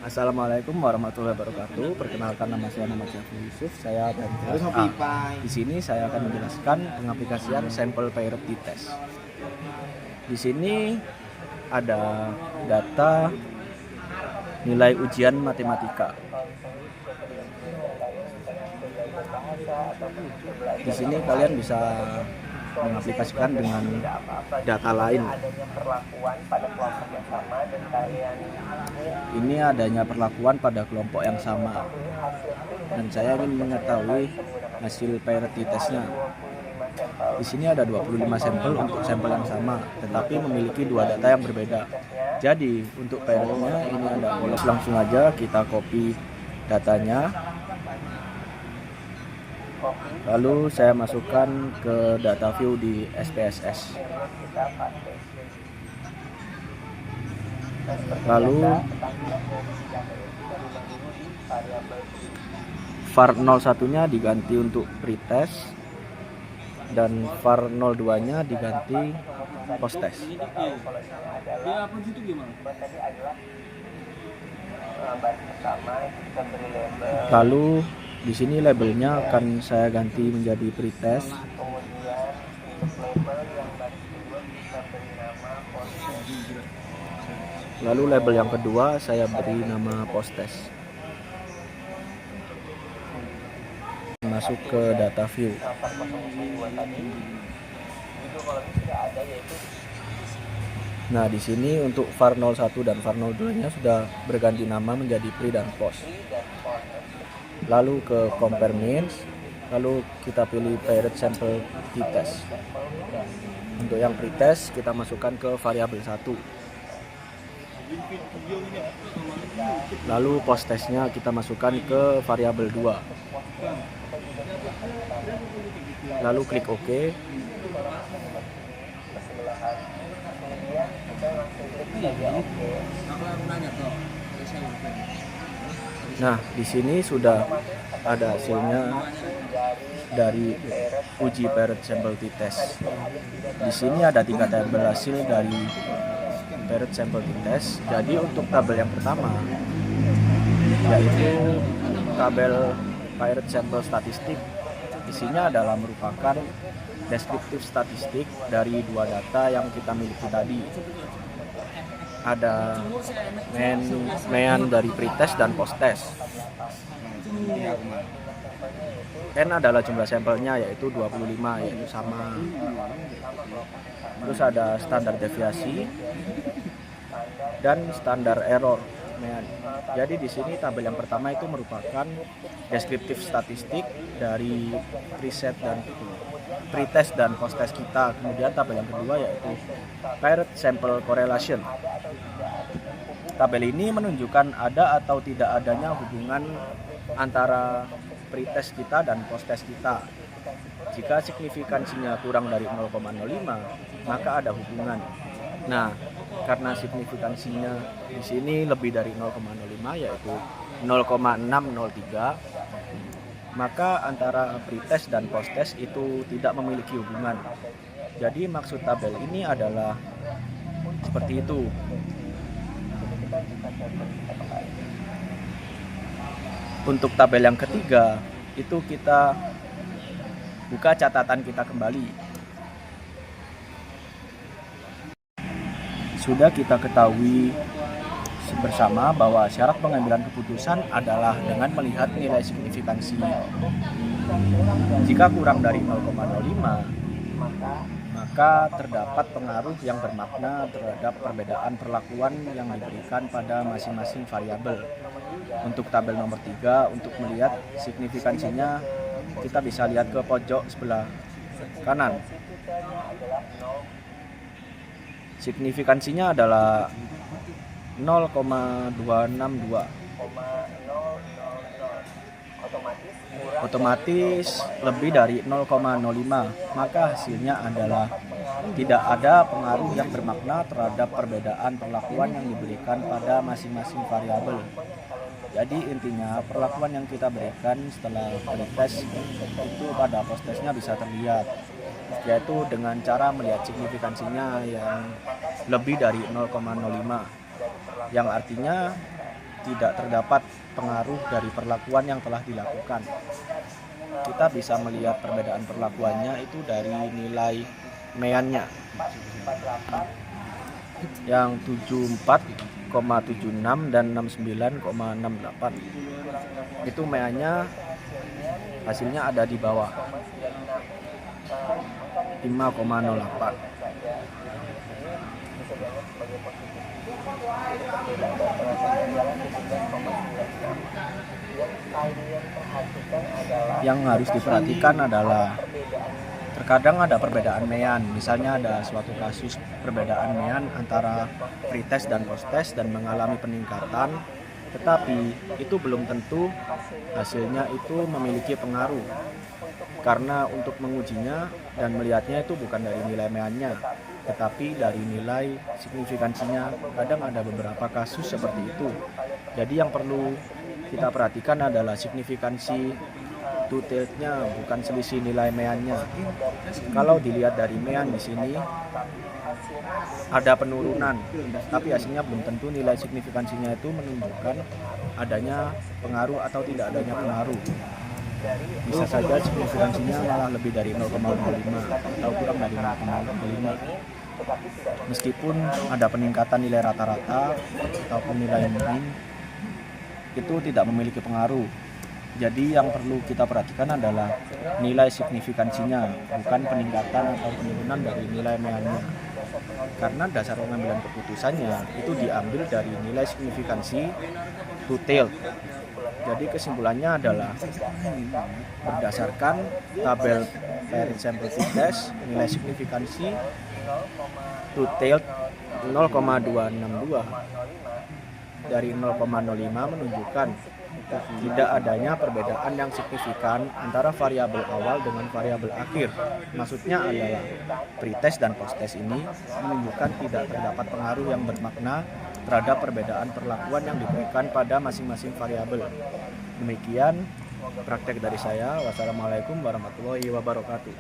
Assalamualaikum warahmatullahi wabarakatuh. Perkenalkan, nama saya Muhammad Syafri Yusuf. Saya dari kelas A. Di sini saya akan menjelaskan pengaplikasian sampel priority test. Di sini ada data nilai ujian matematika. Di sini kalian bisa mengaplikasikan dengan data lain. Ini adanya perlakuan pada kelompok yang sama, dan saya ingin mengetahui hasil priority testnya. Di sini ada 25 sampel untuk sampel yang sama, tetapi memiliki dua data yang berbeda. Jadi untuk priority-nya ini ada polos. Langsung aja kita copy datanya. Lalu saya masukkan ke data view di SPSS. Lalu var 01-nya diganti untuk pretest dan var 02-nya diganti posttest. Lalu di sini labelnya akan saya ganti menjadi pretest. Lalu label yang kedua saya beri nama posttest. Masuk ke data view. Nah, di sini untuk var 01 dan var 02-nya sudah berganti nama menjadi pre dan post. Lalu ke compare means, lalu kita pilih paired sample t-test. Untuk yang pretest kita masukkan ke variabel 1. Lalu posttestnya kita masukkan ke variabel 2. Lalu klik OK. Nah, di sini sudah ada hasilnya dari uji paired sample t-test. Di sini ada 3 tabel hasil dari paired sample t-test. Jadi untuk tabel yang pertama yaitu tabel paired sample statistik, isinya adalah merupakan deskriptif statistik dari dua data yang kita miliki tadi. Ada mean dari pretest dan posttest. N adalah jumlah sampelnya yaitu 25, yaitu sama. Terus ada standar deviasi dan standar error mean. Jadi di sini tabel yang pertama itu merupakan deskriptif statistik dari pretest dan posttest kita. Kemudian tabel yang kedua yaitu paired sample correlation. Tabel ini menunjukkan ada atau tidak adanya hubungan antara pretest kita dan posttest kita. Jika signifikansinya kurang dari 0,05, maka ada hubungan. Nah, karena signifikansinya di sini lebih dari 0,05 yaitu 0,603, maka antara pretest dan posttest itu tidak memiliki hubungan. Jadi maksud tabel ini adalah seperti itu. Untuk tabel yang ketiga itu kita buka catatan kita kembali. Sudah kita ketahui bersama bahwa syarat pengambilan keputusan adalah dengan melihat nilai signifikansi. Jika kurang dari 0,05, maka terdapat pengaruh yang bermakna terhadap perbedaan perlakuan yang diberikan pada masing-masing variabel. Untuk tabel nomor 3, untuk melihat signifikansinya, kita bisa lihat ke pojok sebelah kanan. Signifikansinya adalah 0,262. Otomatis lebih dari 0,05, maka hasilnya adalah tidak ada pengaruh yang bermakna terhadap perbedaan perlakuan yang diberikan pada masing-masing variabel. Jadi intinya perlakuan yang kita berikan setelah pretest itu pada posttestnya bisa terlihat, yaitu dengan cara melihat signifikansinya yang lebih dari 0,05, yang artinya tidak terdapat pengaruh dari perlakuan yang telah dilakukan. Kita bisa melihat perbedaan perlakuannya itu dari nilai MEAN-nya yang 74,76 dan 69,68. Itu MEAN-nya hasilnya ada di bawah 5,08. Yang harus diperhatikan adalah terkadang ada perbedaan MEAN, misalnya ada suatu kasus perbedaan MEAN antara pretest dan posttest dan mengalami peningkatan, tetapi itu belum tentu hasilnya itu memiliki pengaruh, karena untuk mengujinya dan melihatnya itu bukan dari nilai MEAN-nya, tetapi dari nilai signifikansinya. Kadang ada beberapa kasus seperti itu. Jadi yang perlu kita perhatikan adalah signifikansi two-tailed-nya, bukan selisih nilai MEAN-nya. Kalau dilihat dari MEAN di sini ada penurunan, tapi hasilnya belum tentu nilai signifikansinya itu menunjukkan adanya pengaruh atau tidak adanya pengaruh. Bisa saja signifikansinya malah lebih dari 0,05 atau kurang dari 0,05. Meskipun ada peningkatan nilai rata-rata ataupun nilai mean, itu tidak memiliki pengaruh. Jadi yang perlu kita perhatikan adalah nilai signifikansinya, bukan peningkatan atau penurunan dari nilai MEAN-nya. Karena dasar pengambilan keputusannya itu diambil dari nilai signifikansi two-tailed. Jadi kesimpulannya adalah berdasarkan tabel parent sample t-test, nilai signifikansi two-tailed 0,262 dari 0,05 menunjukkan tidak adanya perbedaan yang signifikan antara variabel awal dengan variabel akhir. Maksudnya adalah pretest dan posttest ini menunjukkan tidak terdapat pengaruh yang bermakna terhadap perbedaan perlakuan yang diberikan pada masing-masing variabel. Demikian praktek dari saya. Wassalamualaikum warahmatullahi wabarakatuh.